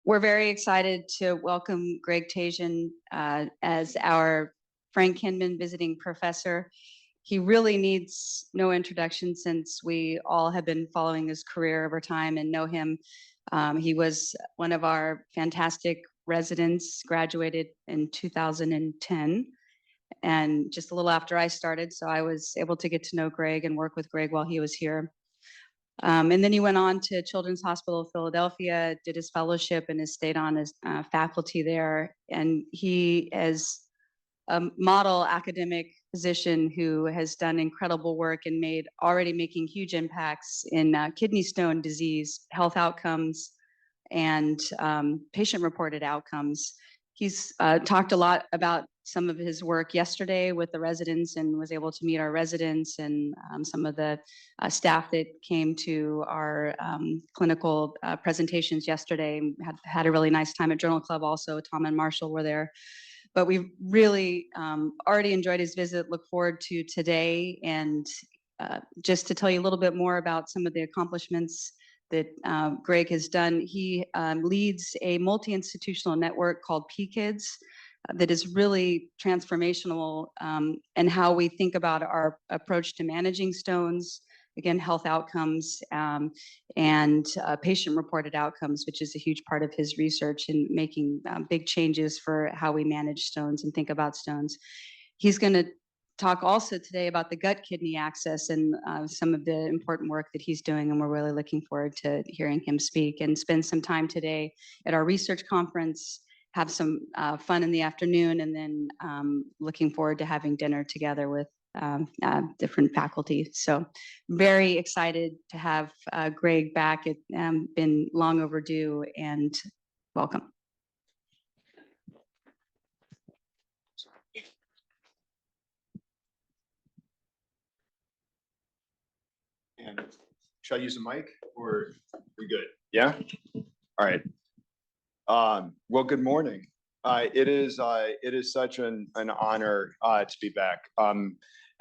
We're very excited to welcome Greg Tasian as our Frank Hinman visiting professor. He really needs no introduction since we all have been following his career over time and know him. He was one of our fantastic residents, graduated in 2010, and just a little after I started, so I was able to get to know Greg and work with Greg while he was here. And then he went on to Children's Hospital of Philadelphia, did his fellowship, and has stayed on as faculty there. And he is a model academic physician who has done incredible work and already making huge impacts in kidney stone disease, health outcomes, and patient-reported outcomes. He's talked a lot about some of his work yesterday with the residents and was able to meet our residents and some of the staff that came to our clinical presentations yesterday. Had a really nice time at Journal Club also. Tom and Marshall were there. But we really already enjoyed his visit, look forward to today. And just to tell you a little bit more about some of the accomplishments that Greg has done, he leads a multi-institutional network called PKIDS that is really transformational in how we think about our approach to managing stones, again, health outcomes and patient-reported outcomes, which is a huge part of his research in making big changes for how we manage stones and think about stones. He's going to talk also today about the gut-kidney axis and some of the important work that he's doing, and we're really looking forward to hearing him speak and spend some time today at our research conference, have some fun in the afternoon, and then looking forward to having dinner together with different faculty. So very excited to have Greg back. It's been long overdue, and welcome. And shall I use the mic or are we good? Yeah? All right. Well, good morning. It is such an honor to be back.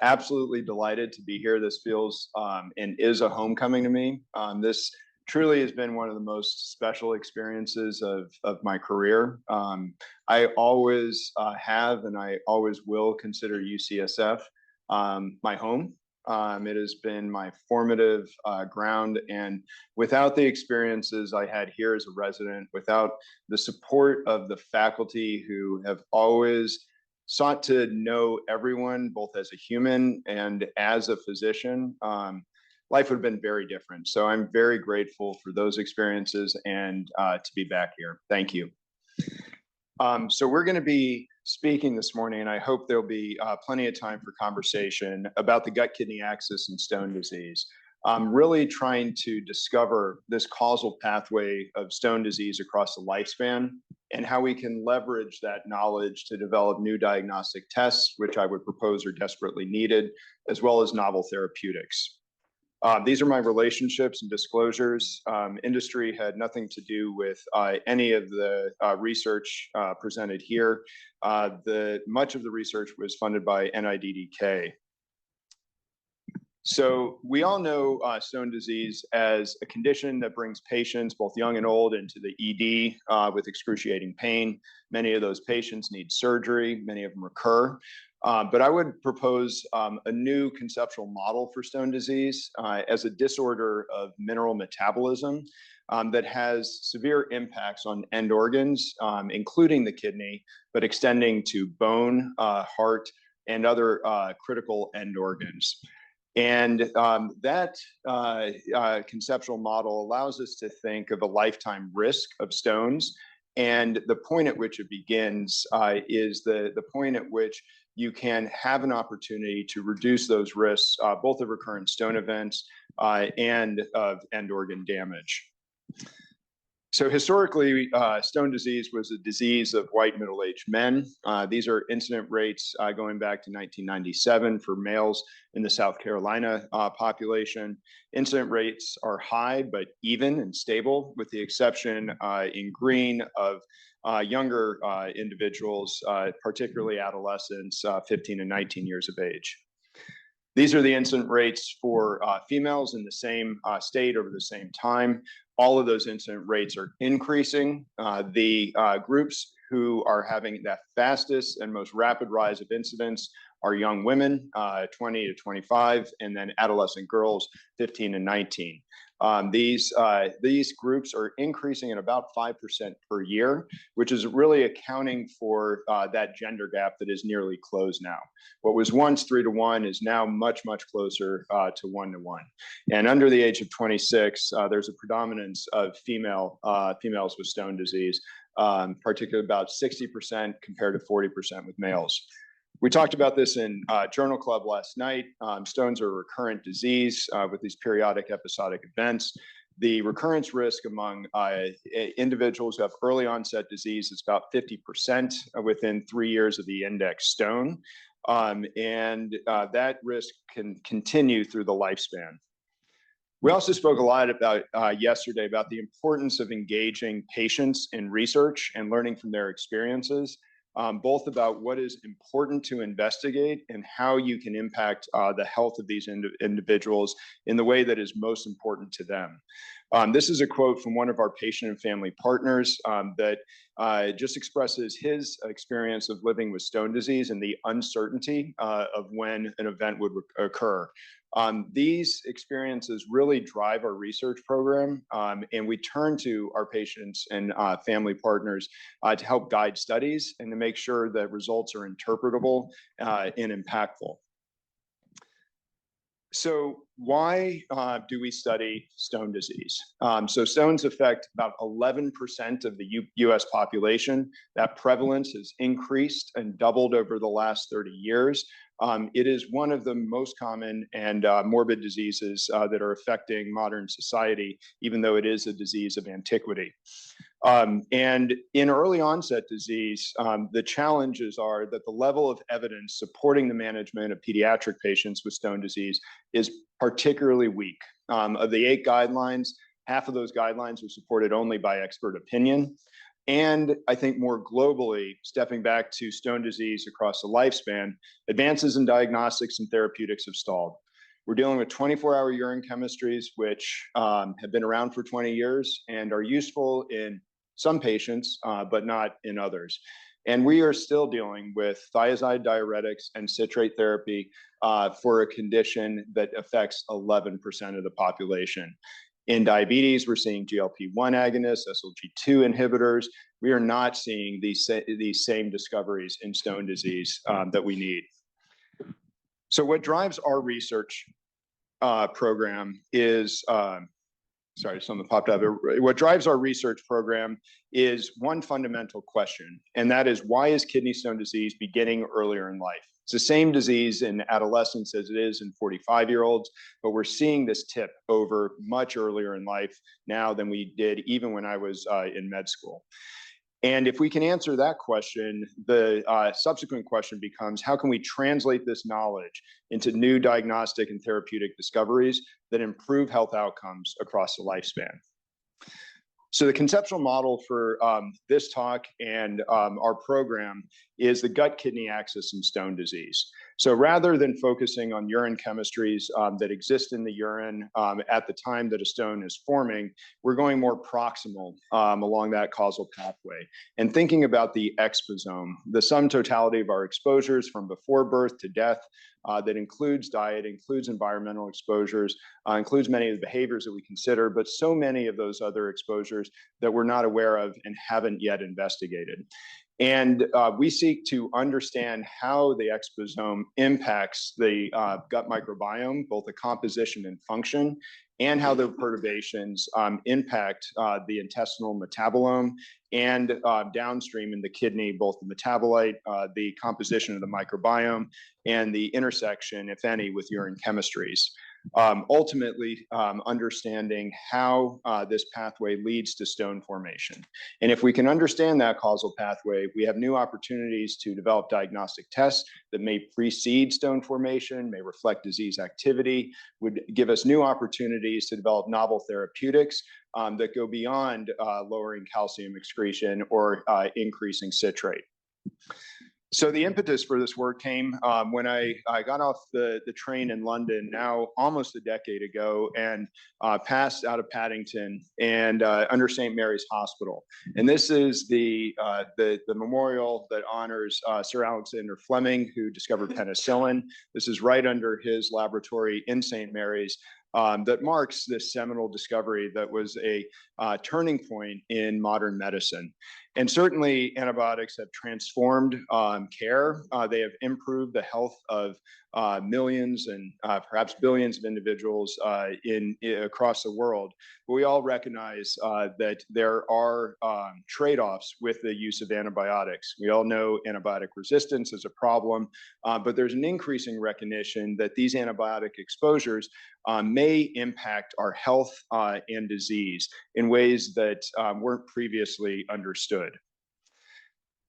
Absolutely delighted to be here. This feels and is a homecoming to me. This truly has been one of the most special experiences of my career. I always have and I always will consider UCSF my home. It has been my formative ground, and without the experiences I had here as a resident, without the support of the faculty who have always sought to know everyone, both as a human and as a physician, life would have been very different. So I'm very grateful for those experiences and to be back here. Thank you. So we're going to be speaking this morning, and I hope there'll be plenty of time for conversation about the gut-kidney axis and stone disease. Really trying to discover this causal pathway of stone disease across the lifespan and how we can leverage that knowledge to develop new diagnostic tests, which I would propose are desperately needed, as well as novel therapeutics. These are my relationships and disclosures. Industry had nothing to do with any of the research presented here. Much of the research was funded by NIDDK. So we all know stone disease as a condition that brings patients, both young and old, into the ED with excruciating pain. Many of those patients need surgery. Many of them recur. But I would propose a new conceptual model for stone disease as a disorder of mineral metabolism that has severe impacts on end organs, including the kidney, but extending to bone, heart, and other critical end organs. And that conceptual model allows us to think of a lifetime risk of stones. And the point at which it begins is the point at which you can have an opportunity to reduce those risks, both of recurrent stone events and of end organ damage. So historically, stone disease was a disease of white middle-aged men. These are incident rates going back to 1997 for males in the South Carolina population. Incident rates are high, but even and stable, with the exception in green of younger individuals, particularly adolescents, 15 and 19 years of age. These are the incident rates for females in the same state over the same time. all of those incident rates are increasing. The groups who are having that fastest and most rapid rise of incidence are young women, 20 to 25, and then adolescent girls, 15 and 19. These groups are increasing at about 5% per year, which is really accounting for that gender gap that is nearly closed now. What was once 3 to 1 is now much, much closer to 1 to 1. And under the age of 26, there's a predominance of females with stone disease, particularly about 60% compared to 40% with males. We talked about this in Journal Club last night. Stones are a recurrent disease with these periodic episodic events. The recurrence risk among individuals who have early onset disease is about 50% within 3 years of the index stone. And that risk can continue through the lifespan. We also spoke a lot about yesterday about the importance of engaging patients in research and learning from their experiences. Both about what is important to investigate and how you can impact the health of these individuals in the way that is most important to them. This is a quote from one of our patient and family partners that just expresses his experience of living with stone disease and the uncertainty of when an event would occur. These experiences really drive our research program, and we turn to our patients and family partners to help guide studies and to make sure that results are interpretable and impactful. So why do we study stone disease? So stones affect about 11% of the US population. That prevalence has increased and doubled over the last 30 years. It is one of the most common and morbid diseases that are affecting modern society, even though it is a disease of antiquity. And in early onset disease, the challenges are that the level of evidence supporting the management of pediatric patients with stone disease is particularly weak. Of the 8 guidelines, half of those guidelines are supported only by expert opinion. And I think more globally, stepping back to stone disease across the lifespan, advances in diagnostics and therapeutics have stalled. We're dealing with 24-hour urine chemistries, which have been around for 20 years and are useful in some patients, but not in others. And we are still dealing with thiazide diuretics and citrate therapy for a condition that affects 11% of the population. In diabetes, we're seeing GLP-1 agonists, SGLT2 inhibitors. We are not seeing these same discoveries in stone disease that we need. So what drives our research program is, sorry, something popped up. What drives our research program is one fundamental question, and that is, why is kidney stone disease beginning earlier in life? It's the same disease in adolescents as it is in 45-year-olds, but we're seeing this tip over much earlier in life now than we did even when I was in med school. And if we can answer that question, the subsequent question becomes, how can we translate this knowledge into new diagnostic and therapeutic discoveries that improve health outcomes across the lifespan? So the conceptual model for this talk and our program is the gut-kidney axis in stone disease. So rather than focusing on urine chemistries that exist in the urine at the time that a stone is forming, we're going more proximal along that causal pathway and thinking about the exposome, the sum totality of our exposures from before birth to death. That includes diet, includes environmental exposures, includes many of the behaviors that we consider, but so many of those other exposures that we're not aware of and haven't yet investigated. And we seek to understand how the exposome impacts the gut microbiome, both the composition and function, and how the perturbations impact the intestinal metabolome and downstream in the kidney, both the metabolite, the composition of the microbiome, and the intersection, if any, with urine chemistries. Ultimately, understanding how this pathway leads to stone formation. And if we can understand that causal pathway, we have new opportunities to develop diagnostic tests that may precede stone formation, may reflect disease activity, would give us new opportunities to develop novel therapeutics that go beyond lowering calcium excretion or increasing citrate. So the impetus for this work came when I got off the train in London now almost a decade ago and passed out of Paddington and under St. Mary's Hospital. And this is the memorial that honors Sir Alexander Fleming, who discovered penicillin. This is right under his laboratory in St. Mary's. That marks this seminal discovery that was a turning point in modern medicine. And certainly antibiotics have transformed care. They have improved the health of millions and perhaps billions of individuals across the world. But we all recognize that there are trade-offs with the use of antibiotics. We all know antibiotic resistance is a problem, but there's an increasing recognition that these antibiotic exposures may impact our health and disease in ways that weren't previously understood.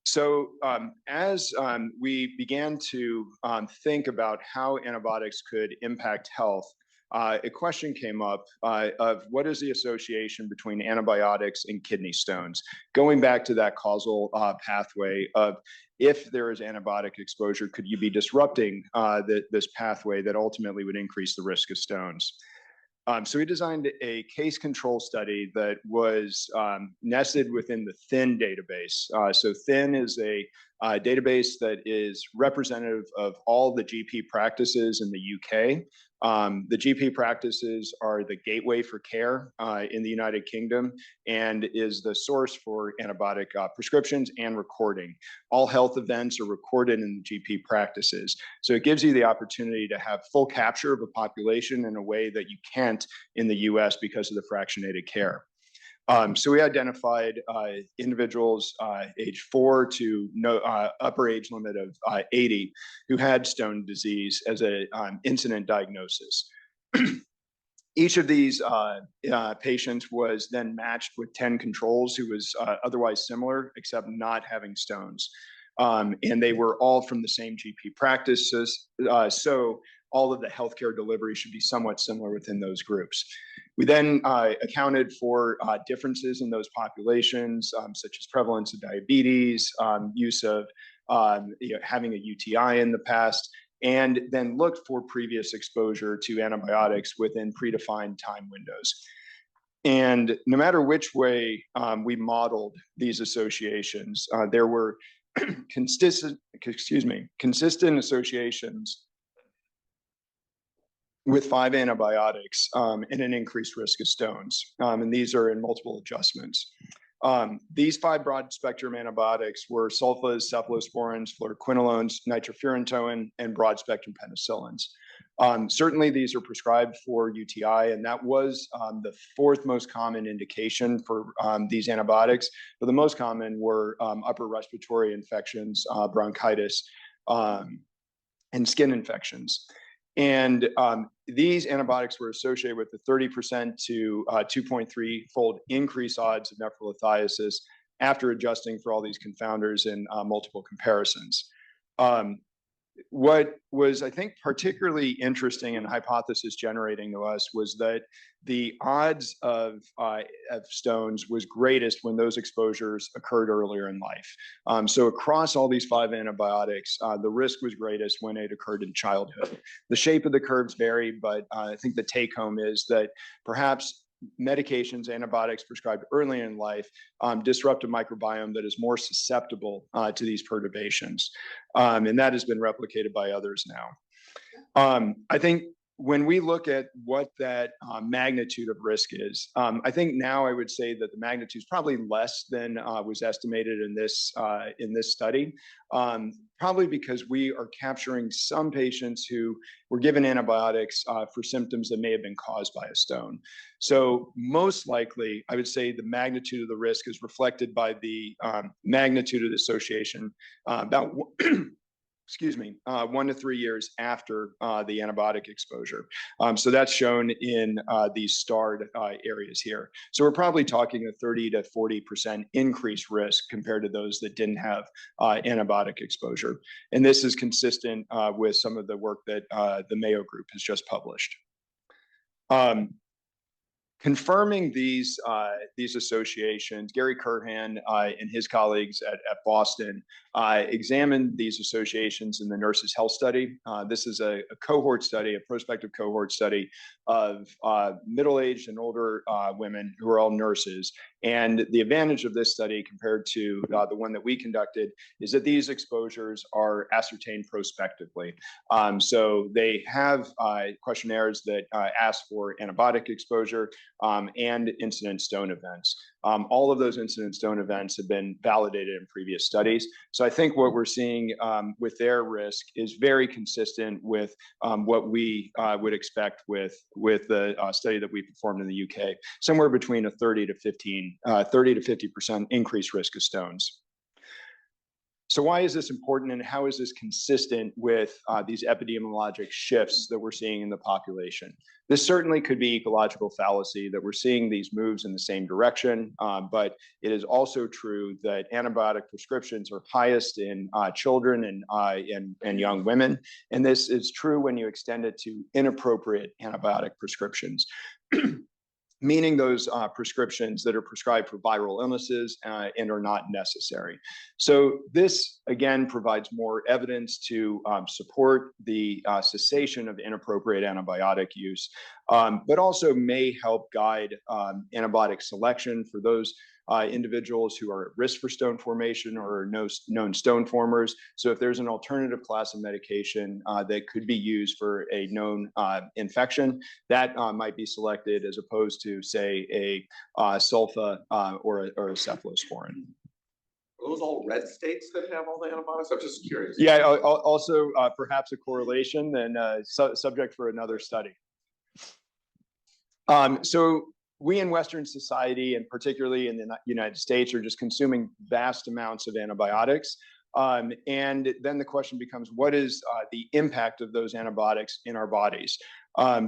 So as we began to think about how antibiotics could impact health, a question came up of what is the association between antibiotics and kidney stones, going back to that causal pathway of if there is antibiotic exposure, could you be disrupting this pathway that ultimately would increase the risk of stones? So we designed a case control study that was nested within the THIN database. So THIN is a database that is representative of all the GP practices in the UK. The GP practices are the gateway for care in the United Kingdom and is the source for antibiotic prescriptions and recording. All health events are recorded in the GP practices. So it gives you the opportunity to have full capture of a population in a way that you can't in the US because of the fractionated care. So we identified individuals age 4 to upper age limit of 80 who had stone disease as an incident diagnosis. Each of these patients was then matched with 10 controls who was otherwise similar, except not having stones. And they were all from the same GP practices. So all of the healthcare delivery should be somewhat similar within those groups. We then accounted for differences in those populations, such as prevalence of diabetes, use of having a UTI in the past, and then looked for previous exposure to antibiotics within predefined time windows. And no matter which way we modeled these associations, there were consistent associations with 5 antibiotics and an increased risk of stones. And these are in multiple adjustments. These 5 broad spectrum antibiotics were sulfas, cephalosporins, fluoroquinolones, nitrofurantoin, and broad spectrum penicillins. Certainly these are prescribed for UTI, and that was the 4th most common indication for these antibiotics. But the most common were upper respiratory infections, bronchitis, and skin infections. And these antibiotics were associated with a 30% to 2.3-fold increased odds of nephrolithiasis after adjusting for all these confounders in multiple comparisons. What was, I think, particularly interesting and hypothesis generating to us was that the odds of stones was greatest when those exposures occurred earlier in life. So across all these 5 antibiotics, the risk was greatest when it occurred in childhood. The shape of the curves vary, but I think the take home is that perhaps medications, antibiotics prescribed early in life disrupt a microbiome that is more susceptible to these perturbations. And that has been replicated by others now. I think when we look at what that magnitude of risk is, I think now I would say that the magnitude is probably less than was estimated in this study, probably because we are capturing some patients who were given antibiotics for symptoms that may have been caused by a stone. So most likely, I would say the magnitude of the risk is reflected by the magnitude of the association about 1 to 3 years after the antibiotic exposure. So that's shown in these starred areas here. So we're probably talking a 30 to 40% increased risk compared to those that didn't have antibiotic exposure. And this is consistent with some of the work that the Mayo Group has just published. Confirming these associations, Gary Curhan and his colleagues at Boston examined these associations in the Nurses' Health Study. This is a cohort study, a prospective cohort study of middle-aged and older women who are all nurses. And the advantage of this study compared to the one that we conducted is that these exposures are ascertained prospectively. So they have questionnaires that ask for antibiotic exposure and incident stone events. All of those incident stone events have been validated in previous studies. So I think what we're seeing with their risk is very consistent with what we would expect with the study that we performed in the UK, somewhere between a 30 to 50% increased risk of stones. So why is this important, and how is this consistent with these epidemiologic shifts that we're seeing in the population? This certainly could be ecological fallacy, that we're seeing these moves in the same direction, but it is also true that antibiotic prescriptions are highest in children and young women. And this is true when you extend it to inappropriate antibiotic prescriptions. Meaning those prescriptions that are prescribed for viral illnesses and are not necessary. So this, again, provides more evidence to support the cessation of inappropriate antibiotic use, but also may help guide antibiotic selection for those individuals who are at risk for stone formation or are known stone formers. So if there's an alternative class of medication that could be used for a known infection, that might be selected as opposed to, say, a sulfa or a cephalosporin. Are those all red states that have all the antibiotics? I'm just curious. Yeah, also perhaps a correlation and subject for another study. So we in Western society, and particularly in the United States, are just consuming vast amounts of antibiotics. And then the question becomes, what is the impact of those antibiotics in our bodies?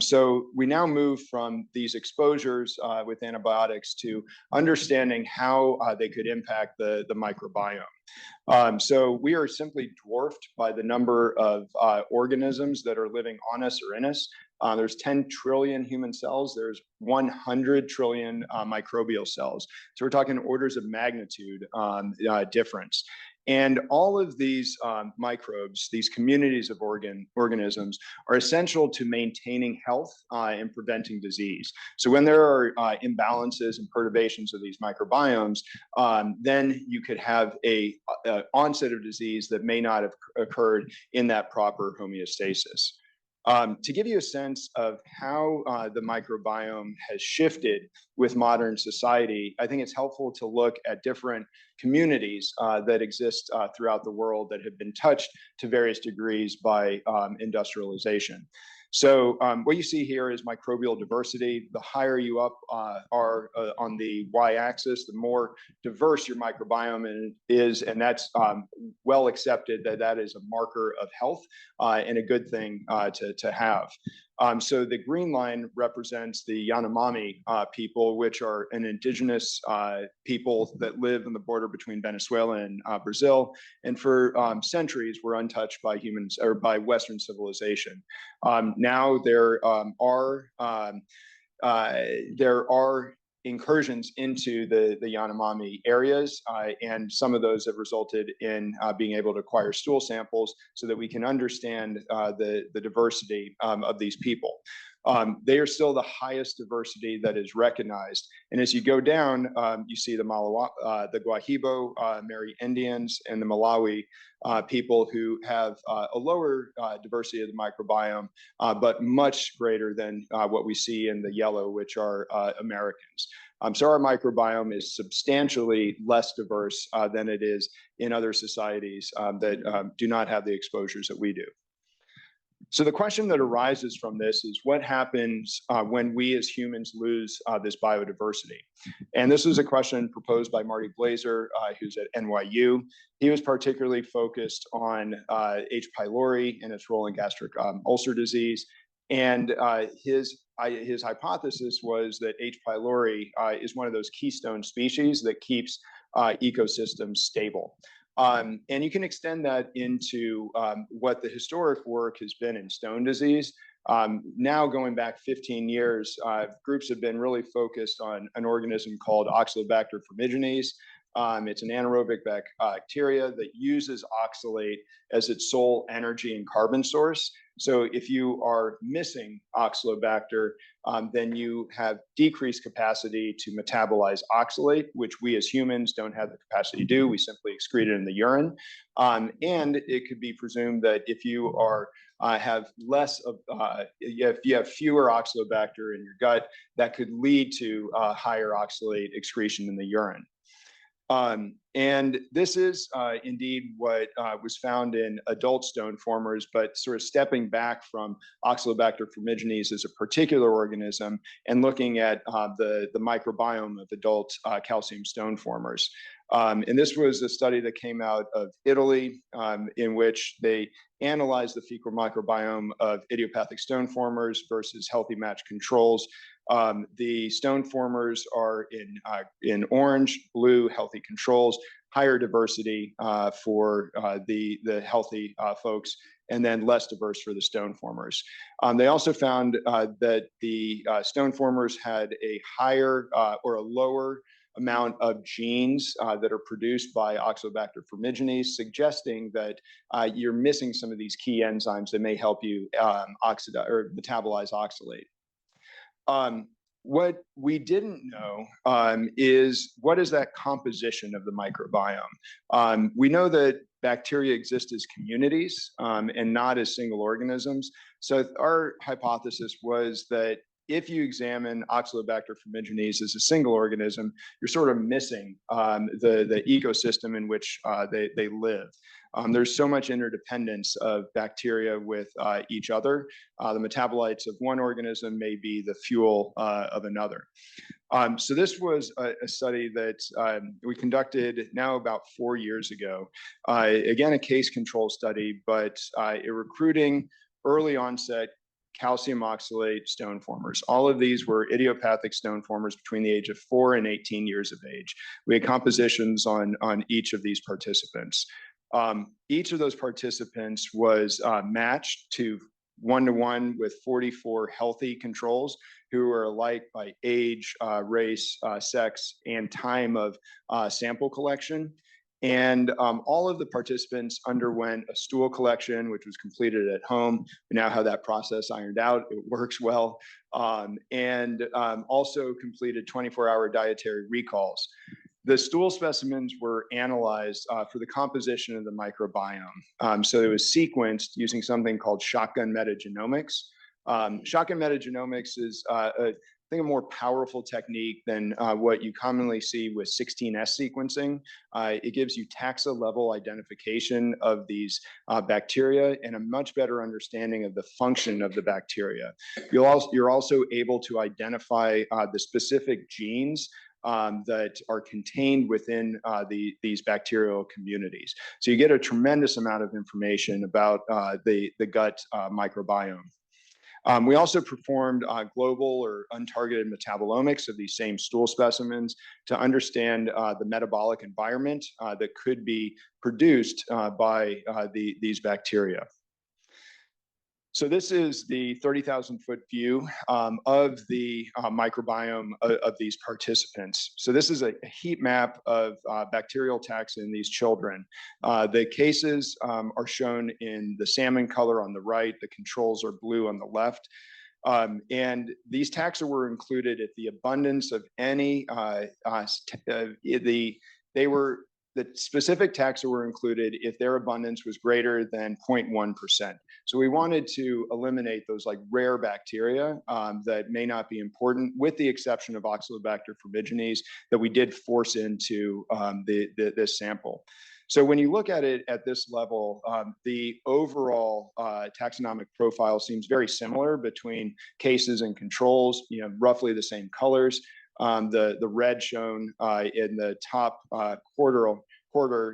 So we now move from these exposures with antibiotics to understanding how they could impact the microbiome. So we are simply dwarfed by the number of organisms that are living on us or in us. There's 10 trillion human cells. There's 100 trillion microbial cells. So we're talking orders of magnitude difference. And all of these microbes, these communities of organisms, are essential to maintaining health and preventing disease. So when there are imbalances and perturbations of these microbiomes, then you could have a onset of disease that may not have occurred in that proper homeostasis. To give you a sense of how the microbiome has shifted with modern society, I think it's helpful to look at different communities that exist throughout the world that have been touched to various degrees by industrialization. So what you see here is microbial diversity. The higher you up are on the y-axis, the more diverse your microbiome is, and that's well accepted that that is a marker of health and a good thing to have. So the green line represents the Yanomami people, which are an indigenous people that live on the border between Venezuela and Brazil, and for centuries were untouched by humans or by Western civilization. Now there are incursions into the Yanomami areas, and some of those have resulted in being able to acquire stool samples so that we can understand the diversity of these people. They are still the highest diversity that is recognized. And as you go down, you see the Guahibo, Mary Indians, and the Malawi people who have a lower diversity of the microbiome, but much greater than what we see in the yellow, which are Americans. So our microbiome is substantially less diverse than it is in other societies that do not have the exposures that we do. So the question that arises from this is what happens when we as humans lose this biodiversity? And this was a question proposed by Marty Glaser, who's at NYU. He was particularly focused on H. pylori and its role in gastric ulcer disease. And his hypothesis was that H. pylori is one of those keystone species that keeps ecosystems stable. And you can extend that into what the historic work has been in stone disease. Now going back 15 years, groups have been really focused on an organism called Oxalobacter formigenes. It's an anaerobic bacteria that uses oxalate as its sole energy and carbon source. So if you are missing Oxalobacter, then you have decreased capacity to metabolize oxalate, which we as humans don't have the capacity to do. We simply excrete it in the urine. And it could be presumed that if you are have less of, if you have fewer Oxalobacter in your gut, that could lead to higher oxalate excretion in the urine. And this is indeed what was found in adult stone formers, but sort of stepping back from Oxalobacter formigenes as a particular organism and looking at the microbiome of adult calcium stone formers. And this was a study that came out of Italy, in which they analyzed the fecal microbiome of idiopathic stone formers versus healthy match controls. The stone formers are in orange, blue, healthy controls, higher diversity for the healthy folks, and then less diverse for the stone formers. They also found that the stone formers had a higher or a lower amount of genes that are produced by Oxalobacter formigenes, suggesting that you're missing some of these key enzymes that may help you oxidize or metabolize oxalate. What we didn't know is what is that composition of the microbiome? We know that bacteria exist as communities and not as single organisms. So our hypothesis was that if you examine Oxalobacter formigenes as a single organism, you're sort of missing the ecosystem in which they live. There's so much interdependence of bacteria with each other. The metabolites of one organism may be the fuel of another. So this was a study that we conducted now about 4 years ago. Again, a case control study, but recruiting early onset calcium oxalate stone formers. All of these were idiopathic stone formers between the age of 4 and 18 years of age. We had compositions on each of these participants. Each of those participants was matched to 1-to-1 with 44 healthy controls who are alike by age, race, sex, and time of sample collection. And all of the participants underwent a stool collection, which was completed at home. We now have that process ironed out. It works well. And also completed 24-hour dietary recalls. The stool specimens were analyzed for the composition of the microbiome. So it was sequenced using something called shotgun metagenomics. Shotgun metagenomics is, I think, a more powerful technique than what you commonly see with 16S sequencing. It gives you taxa level identification of these bacteria and a much better understanding of the function of the bacteria. You're also able to identify the specific genes that are contained within these bacterial communities. So you get a tremendous amount of information about the gut microbiome. We also performed global or untargeted metabolomics of these same stool specimens to understand the metabolic environment that could be produced by these bacteria. So this is the 30,000-foot view of the microbiome of these participants. So this is a heat map of bacterial taxa in these children. The cases are shown in the salmon color on the right. The controls are blue on the left. And these taxa were included at the abundance of any, the specific taxa were included if their abundance was greater than 0.1%. So we wanted to eliminate those like rare bacteria that may not be important, with the exception of Oxalobacter formigenes that we did force into this sample. So when you look at it at this level, the overall taxonomic profile seems very similar between cases and controls, roughly the same colors. The red shown in the top quarter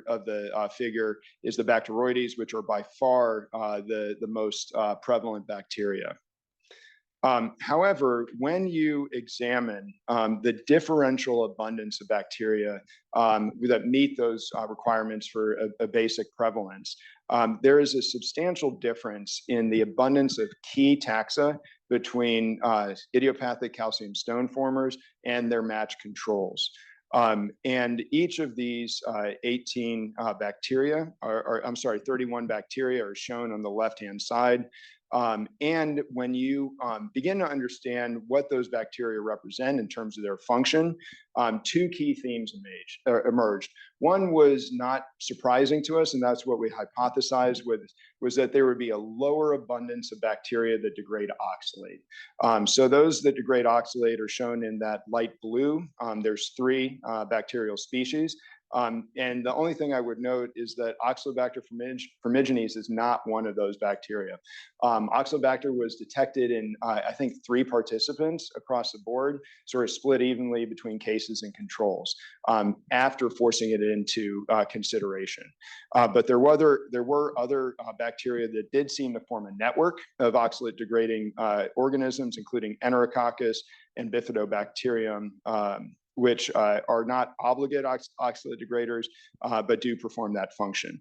of the figure is the Bacteroides, which are by far the most prevalent bacteria. However, when you examine the differential abundance of bacteria that meet those requirements for a basic prevalence, there is a substantial difference in the abundance of key taxa between idiopathic calcium stone formers and their match controls. And each of these 18 bacteria, I'm sorry, 31 bacteria are shown on the left-hand side. And when you begin to understand what those bacteria represent in terms of their function, two key themes emerged. One was not surprising to us, and that's what we hypothesized was that there would be a lower abundance of bacteria that degrade oxalate. So those that degrade oxalate are shown in that light blue. There's 3 bacterial species. And the only thing I would note is that Oxalobacter formigenes is not one of those bacteria. Oxalobacter was detected in, I think, 3 participants across the board, sort of split evenly between cases and controls, after forcing it into consideration. But there were other bacteria that did seem to form a network of oxalate-degrading organisms, including Enterococcus and Bifidobacterium, which are not obligate oxalate degraders, but do perform that function.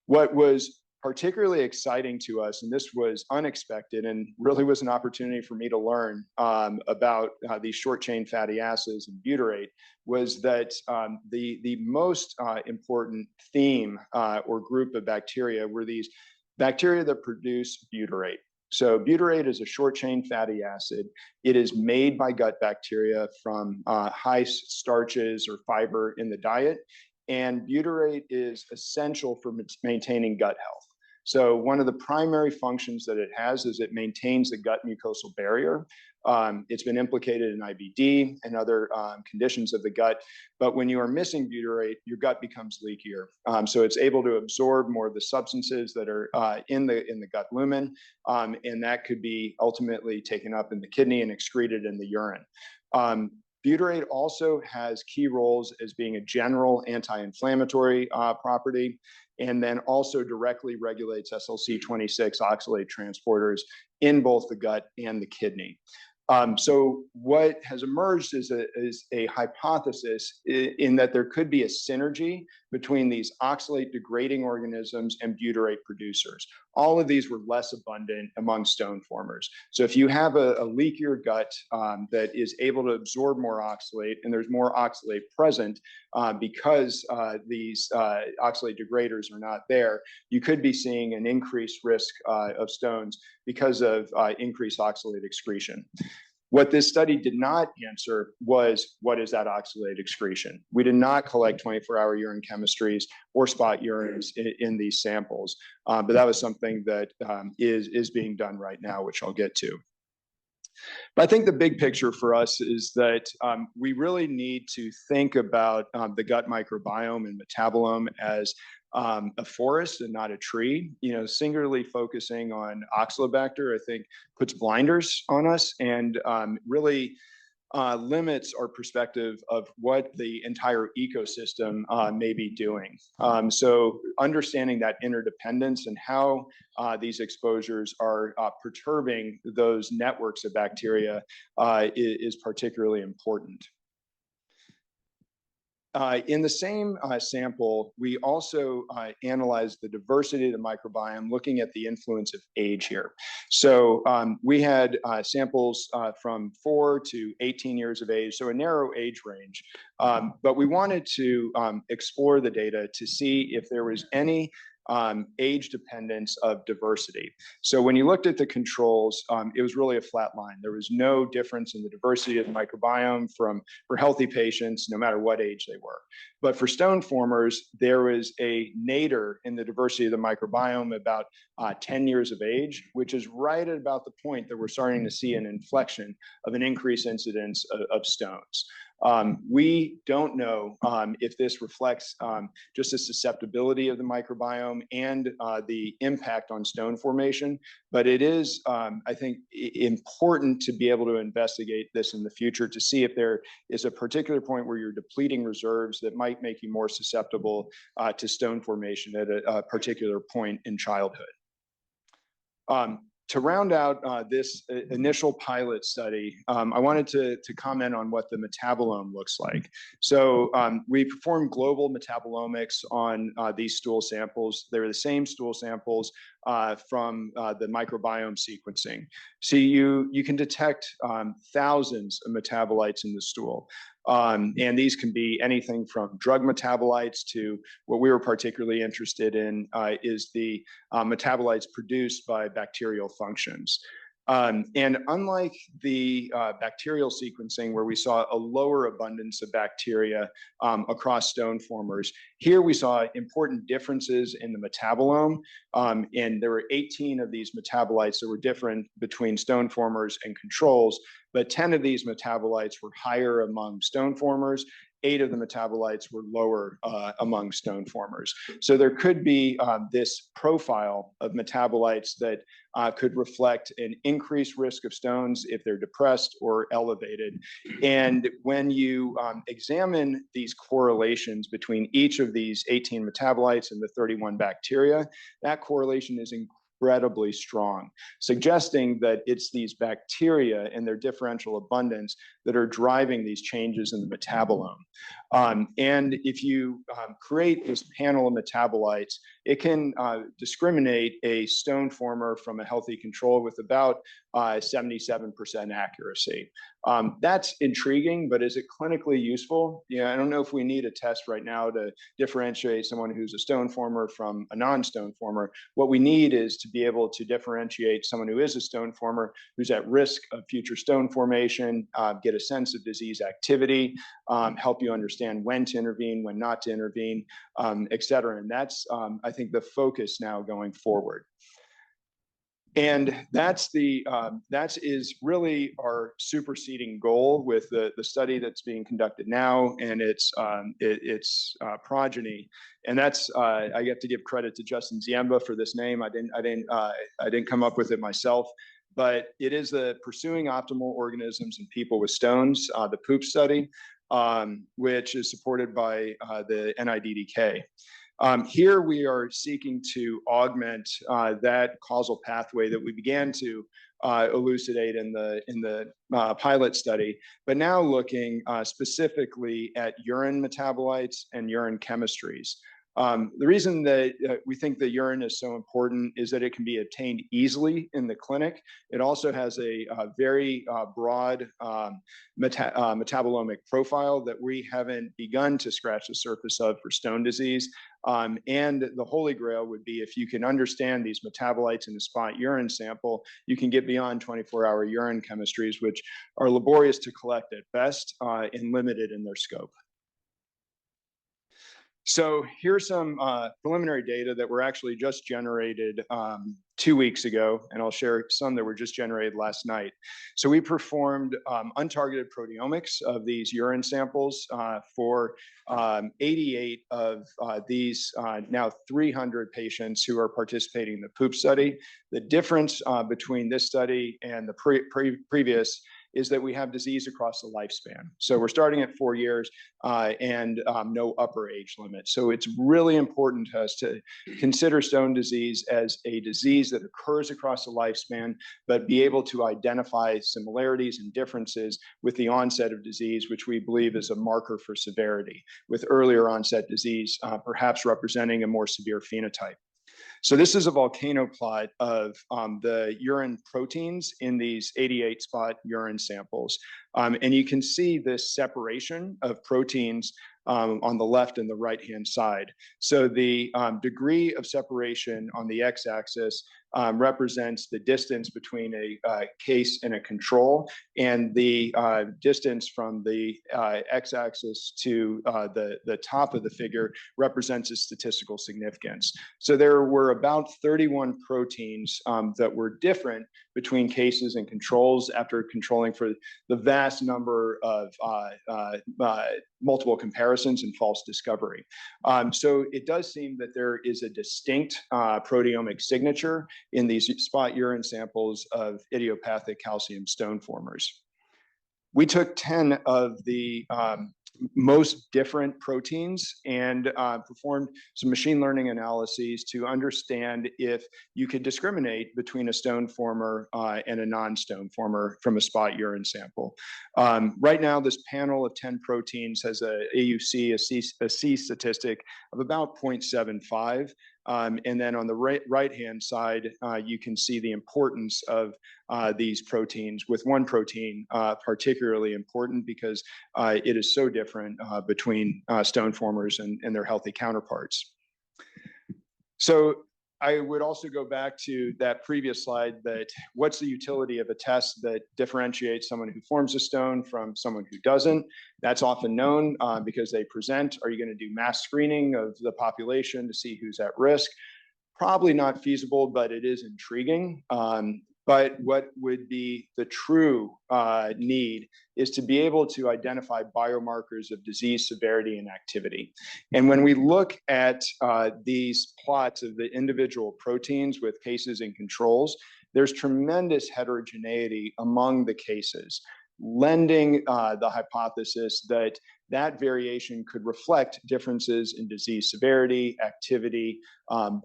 What was particularly exciting to us, and this was unexpected and really was an opportunity for me to learn about these short-chain fatty acids and butyrate, was that the most important theme or group of bacteria were these bacteria that produce butyrate. So butyrate is a short-chain fatty acid. It is made by gut bacteria from high starches or fiber in the diet, and butyrate is essential for maintaining gut health. So one of the primary functions that it has is it maintains the gut mucosal barrier. It's been implicated in IBD and other conditions of the gut. But when you are missing butyrate, your gut becomes leakier. So it's able to absorb more of the substances that are in the gut lumen, and that could be ultimately taken up in the kidney and excreted in the urine. Butyrate also has key roles as being a general anti-inflammatory property, and then also directly regulates SLC26 oxalate transporters in both the gut and the kidney. So what has emerged is a hypothesis in that there could be a synergy between these oxalate degrading organisms and butyrate producers. All of these were less abundant among stone formers. So if you have a leakier gut that is able to absorb more oxalate, and there's more oxalate present because these oxalate degraders are not there, you could be seeing an increased risk of stones because of increased oxalate excretion. What this study did not answer was, what is that oxalate excretion? We did not collect 24-hour urine chemistries or spot urines in these samples, but that was something that is being done right now, which I'll get to. But I think the big picture for us is that we really need to think about the gut microbiome and metabolome as a forest and not a tree. You know, singularly focusing on Oxalobacter, I think, puts blinders on us and really limits our perspective of what the entire ecosystem may be doing. So understanding that interdependence and how these exposures are perturbing those networks of bacteria is particularly important. In the same sample, we also analyzed the diversity of the microbiome, looking at the influence of age here. So we had samples from 4 to 18 years of age, so a narrow age range. But we wanted to explore the data to see if there was any age dependence of diversity. So when you looked at the controls, it was really a flat line. There was no difference in the diversity of the microbiome for healthy patients, no matter what age they were. But for stone formers, there was a nadir in the diversity of the microbiome about 10 years of age, which is right at about the point that we're starting to see an inflection of an increased incidence of stones. We don't know if this reflects just the susceptibility of the microbiome and the impact on stone formation, but it is, I think, important to be able to investigate this in the future to see if there is a particular point where you're depleting reserves that might make you more susceptible to stone formation at a particular point in childhood. To round out this initial pilot study, I wanted to comment on what the metabolome looks like. So we performed global metabolomics on these stool samples. They're the same stool samples from the microbiome sequencing. So you can detect thousands of metabolites in the stool. And these can be anything from drug metabolites to what we were particularly interested in is the metabolites produced by bacterial functions. And unlike the bacterial sequencing, where we saw a lower abundance of bacteria across stone formers, here we saw important differences in the metabolome. And there were 18 of these metabolites that were different between stone formers and controls, but 10 of these metabolites were higher among stone formers. 8 of the metabolites were lower among stone formers. So there could be this profile of metabolites that could reflect an increased risk of stones if they're depressed or elevated. And when you examine these correlations between each of these 18 metabolites and the 31 bacteria, that correlation is incredibly strong, suggesting that it's these bacteria and their differential abundance that are driving these changes in the metabolome. And if you create this panel of metabolites, it can discriminate a stone former from a healthy control with about 77% accuracy. That's intriguing, but is it clinically useful? Yeah, I don't know if we need a test right now to differentiate someone who's a stone former from a non-stone former. What we need is to be able to differentiate someone who is a stone former, who's at risk of future stone formation, get a sense of disease activity, help you understand when to intervene, when not to intervene, et cetera. And that's, I think, the focus now going forward. And that is really our superseding goal with the study that's being conducted now and its progeny. And that's I get to give credit to Justin Ziemba for this name. I didn't come up with it myself, but it is the Pursuing Optimal Organisms in People with Stones, the POOP study, which is supported by the NIDDK. Here we are seeking to augment that causal pathway that we began to elucidate in the pilot study, but now looking specifically at urine metabolites and urine chemistries. The reason that we think the urine is so important is that it can be obtained easily in the clinic. It also has a very broad metabolomic profile that we haven't begun to scratch the surface of for stone disease. And the holy grail would be if you can understand these metabolites in a spot urine sample, you can get beyond 24-hour urine chemistries, which are laborious to collect at best and limited in their scope. So here's some preliminary data that were actually just generated 2 weeks ago, and I'll share some that were just generated last night. So we performed untargeted proteomics of these urine samples for 88 of these now 300 patients who are participating in the POOP study. The difference between this study and the previous is that we have disease across the lifespan. So we're starting at 4 years and no upper age limit. So it's really important to us to consider stone disease as a disease that occurs across the lifespan, but be able to identify similarities and differences with the onset of disease, which we believe is a marker for severity, with earlier onset disease perhaps representing a more severe phenotype. So this is a volcano plot of the urine proteins in these 88 spot urine samples. And you can see this separation of proteins on the left and the right-hand side. So the degree of separation on the x-axis represents the distance between a case and a control, and the distance from the x-axis to the top of the figure represents its statistical significance. So there were about 31 proteins that were different between cases and controls after controlling for the vast number of multiple comparisons and false discovery. So it does seem that there is a distinct proteomic signature in these spot urine samples of idiopathic calcium stone formers. We took 10 of the most different proteins and performed some machine learning analyses to understand if you could discriminate between a stone former and a non-stone former from a spot urine sample. Right now, this panel of 10 proteins has a AUC, a C statistic of about 0.75. And then on the right-hand side, you can see the importance of these proteins, with one protein particularly important because it is so different between stone formers and their healthy counterparts. So I would also go back to that previous slide, that what's the utility of a test that differentiates someone who forms a stone from someone who doesn't? That's often known because they present. Are you going to do mass screening of the population to see who's at risk? Probably not feasible, but it is intriguing. But what would be the true need is to be able to identify biomarkers of disease severity and activity. And when we look at these plots of the individual proteins with cases and controls, there's tremendous heterogeneity among the cases, lending the hypothesis that that variation could reflect differences in disease severity, activity,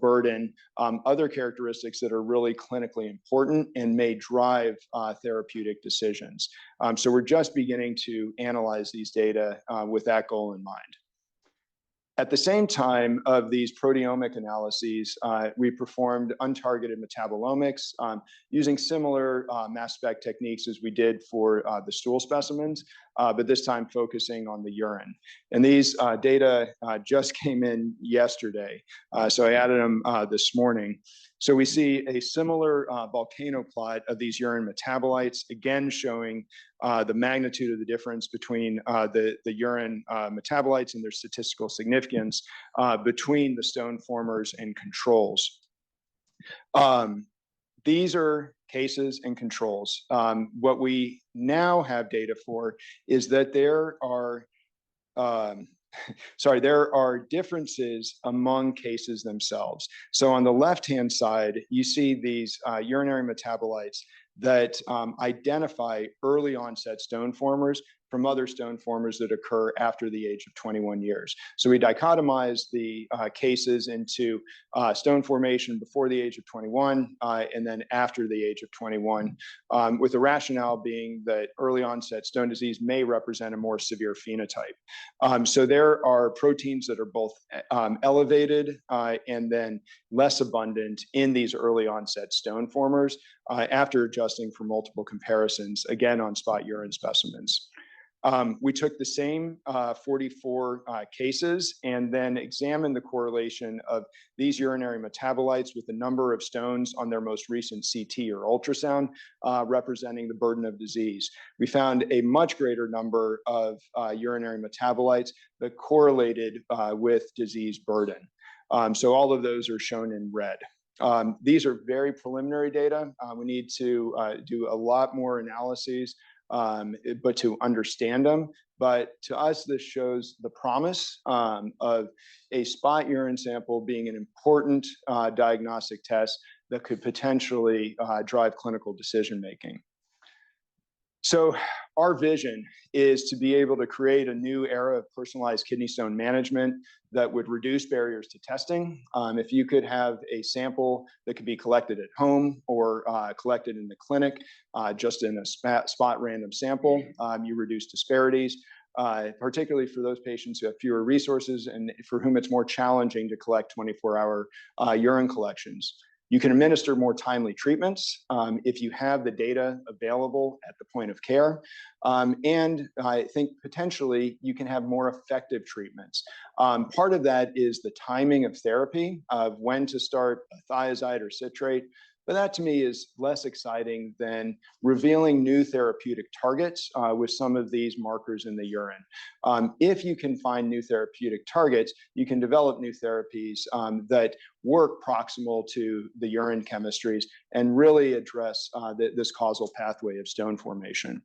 burden, other characteristics that are really clinically important and may drive therapeutic decisions. So we're just beginning to analyze these data with that goal in mind. At the same time of these proteomic analyses, we performed untargeted metabolomics using similar mass spec techniques as we did for the stool specimens, but this time focusing on the urine. And these data just came in yesterday, so I added them this morning. So we see a similar volcano plot of these urine metabolites, again showing the magnitude of the difference between the urine metabolites and their statistical significance between the stone formers and controls. These are cases and controls. What we now have data for is that there are there are differences among cases themselves. So on the left-hand side, you see these urinary metabolites that identify early onset stone formers from other stone formers that occur after the age of 21 years. So we dichotomize the cases into stone formation before the age of 21 and then after the age of 21, with the rationale being that early onset stone disease may represent a more severe phenotype. So there are proteins that are both elevated and then less abundant in these early onset stone formers after adjusting for multiple comparisons, again on spot urine specimens. We took the same 44 cases and then examined the correlation of these urinary metabolites with the number of stones on their most recent CT or ultrasound, representing the burden of disease. We found a much greater number of urinary metabolites that correlated with disease burden. So all of those are shown in red. These are very preliminary data. We need to do a lot more analyses but to understand them. But to us, this shows the promise of a spot urine sample being an important diagnostic test that could potentially drive clinical decision-making. So our vision is to be able to create a new era of personalized kidney stone management that would reduce barriers to testing. If you could have a sample that could be collected at home or collected in the clinic, just in a spot random sample, you reduce disparities, particularly for those patients who have fewer resources and for whom it's more challenging to collect 24-hour urine collections. You can administer more timely treatments if you have the data available at the point of care. And I think potentially you can have more effective treatments. Part of that is the timing of therapy, of when to start a thiazide or citrate. But that to me is less exciting than revealing new therapeutic targets with some of these markers in the urine. If you can find new therapeutic targets, you can develop new therapies that work proximal to the urine chemistries and really address this causal pathway of stone formation.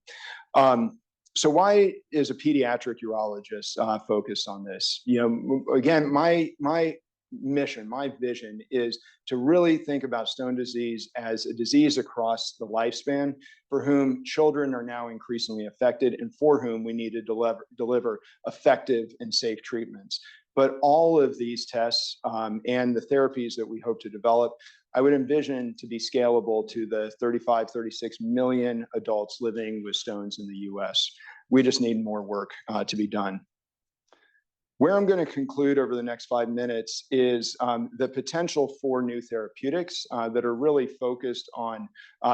So why is a pediatric urologist focused on this? You know, again, my mission, my vision is to really think about stone disease as a disease across the lifespan for whom children are now increasingly affected and for whom we need to deliver effective and safe treatments. But all of these tests and the therapies that we hope to develop, I would envision to be scalable to the 35, 36 million adults living with stones in the US. We just need more work to be done. Where I'm going to conclude over the next 5 minutes is the potential for new therapeutics that are really focused on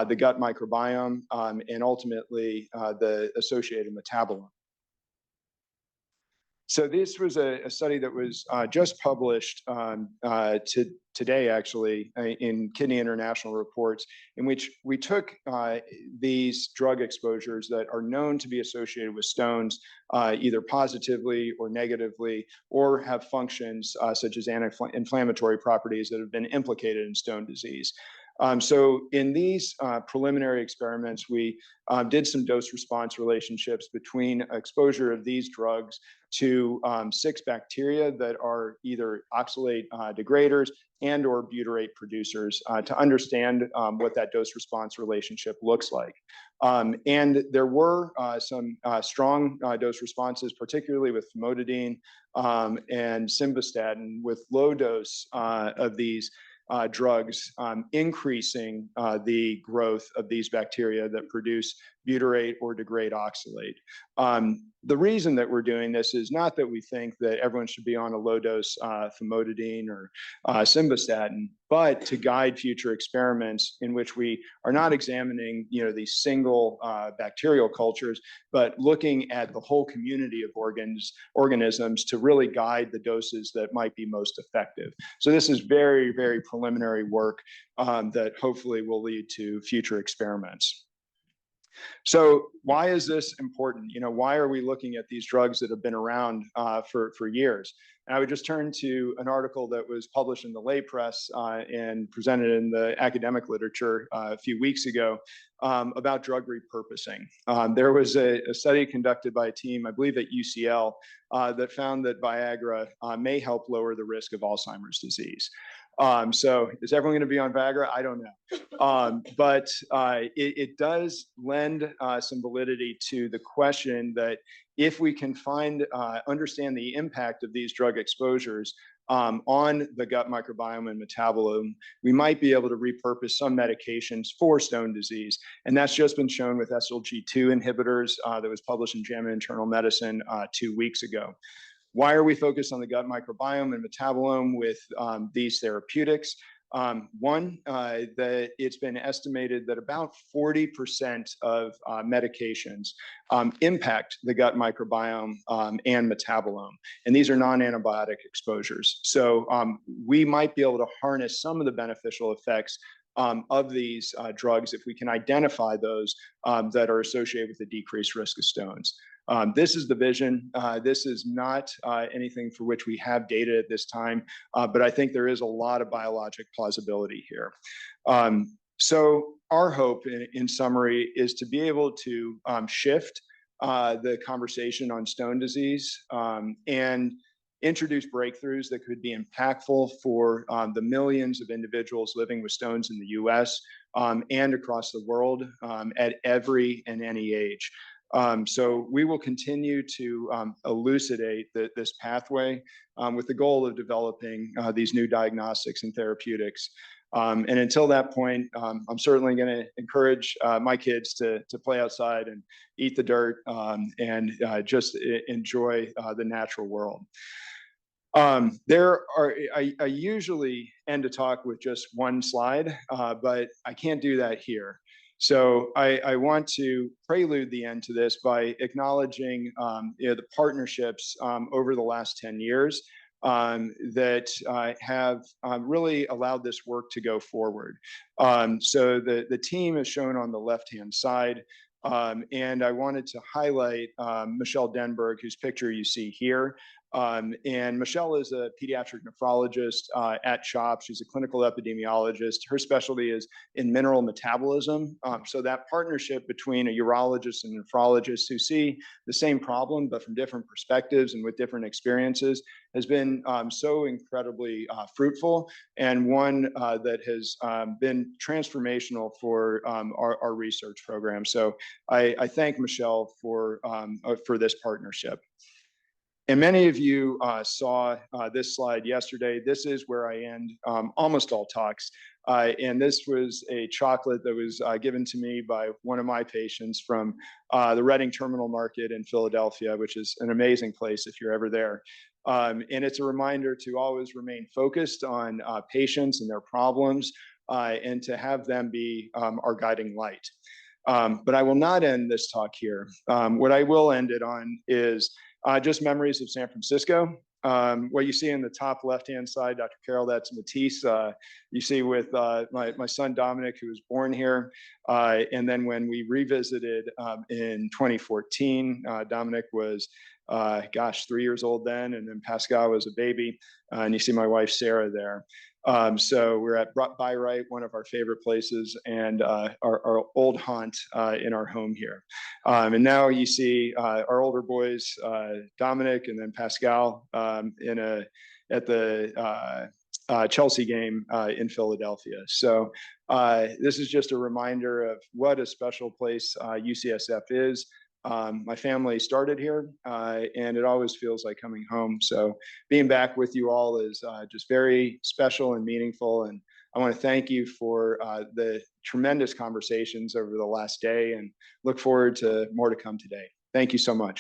the gut microbiome and ultimately the associated metabolome. So this was a study that was just published today, actually, in Kidney International Reports, in which we took these drug exposures that are known to be associated with stones, either positively or negatively, or have functions such as anti-inflammatory properties that have been implicated in stone disease. So in these preliminary experiments, we did some dose response relationships between exposure of these drugs to 6 bacteria that are either oxalate degraders and or butyrate producers to understand what that dose response relationship looks like. And there were some strong dose responses, particularly with famotidine and simvastatin, with low dose of these drugs increasing the growth of these bacteria that produce butyrate or degrade oxalate. The reason that we're doing this is not that we think that everyone should be on a low dose famotidine or simvastatin, but to guide future experiments in which we are not examining, these single bacterial cultures, but looking at the whole community of organisms to really guide the doses that might be most effective. So this is very, very preliminary work that hopefully will lead to future experiments. So why is this important? Why are we looking at these drugs that have been around for years? And I would just turn to an article that was published in the lay press and presented in the academic literature a few weeks ago about drug repurposing. There was a study conducted by a team, I believe at UCL, that found that Viagra may help lower the risk of Alzheimer's disease. So is everyone going to be on Viagra? I don't know. But it does lend some validity to the question that if we can understand the impact of these drug exposures on the gut microbiome and metabolism, we might be able to repurpose some medications for stone disease. And that's just been shown with SLG2 inhibitors that was published in JAMA Internal Medicine 2 weeks ago. Why are we focused on the gut microbiome and metabolome with these therapeutics? One, that it's been estimated that about 40% of medications impact the gut microbiome and metabolome. And these are non-antibiotic exposures. So we might be able to harness some of the beneficial effects of these drugs if we can identify those that are associated with a decreased risk of stones. This is the vision. This is not anything for which we have data at this time, but I think there is a lot of biologic plausibility here. So our hope, in summary, is to be able to shift the conversation on stone disease and introduce breakthroughs that could be impactful for the millions of individuals living with stones in the US and across the world at every and any age. So we will continue to elucidate this pathway with the goal of developing these new diagnostics and therapeutics. And until that point, I'm certainly going to encourage my kids to play outside and eat the dirt and just enjoy the natural world. I usually end a talk with just one slide, but I can't do that here. So I want to prelude the end to this by acknowledging the partnerships over the last 10 years that have really allowed this work to go forward. So the team is shown on the left-hand side. And I wanted to highlight Michelle Denberg, whose picture you see here. And Michelle is a pediatric nephrologist at CHOP. She's a clinical epidemiologist. Her specialty is in mineral metabolism. So that partnership between a urologist and nephrologist who see the same problem, but from different perspectives and with different experiences, has been so incredibly fruitful, and one that has been transformational for our research program. So I thank Michelle for this partnership. And many of you saw this slide yesterday. This is where I end almost all talks. And this was a chocolate that was given to me by one of my patients from the Reading Terminal Market in Philadelphia, which is an amazing place if you're ever there. And it's a reminder to always remain focused on patients and their problems, and to have them be our guiding light. But I will not end this talk here. What I will end it on is just memories of San Francisco. What you see in the top left-hand side, Dr. Carroll, that's Matisse. You see with my son Dominic, who was born here. And then when we revisited in 2014, Dominic was, 3 years old then, and then Pascal was a baby. And you see my wife, Sarah, there. So we're at Bayreuth, one of our favorite places, and our old haunt in our home here. And now you see our older boys, Dominic and then Pascal, at the Chelsea game in Philadelphia. So this is just a reminder of what a special place UCSF is. My family started here, and it always feels like coming home. So being back with you all is just very special and meaningful. And I want to thank you for the tremendous conversations over the last day, and look forward to more to come today. Thank you so much.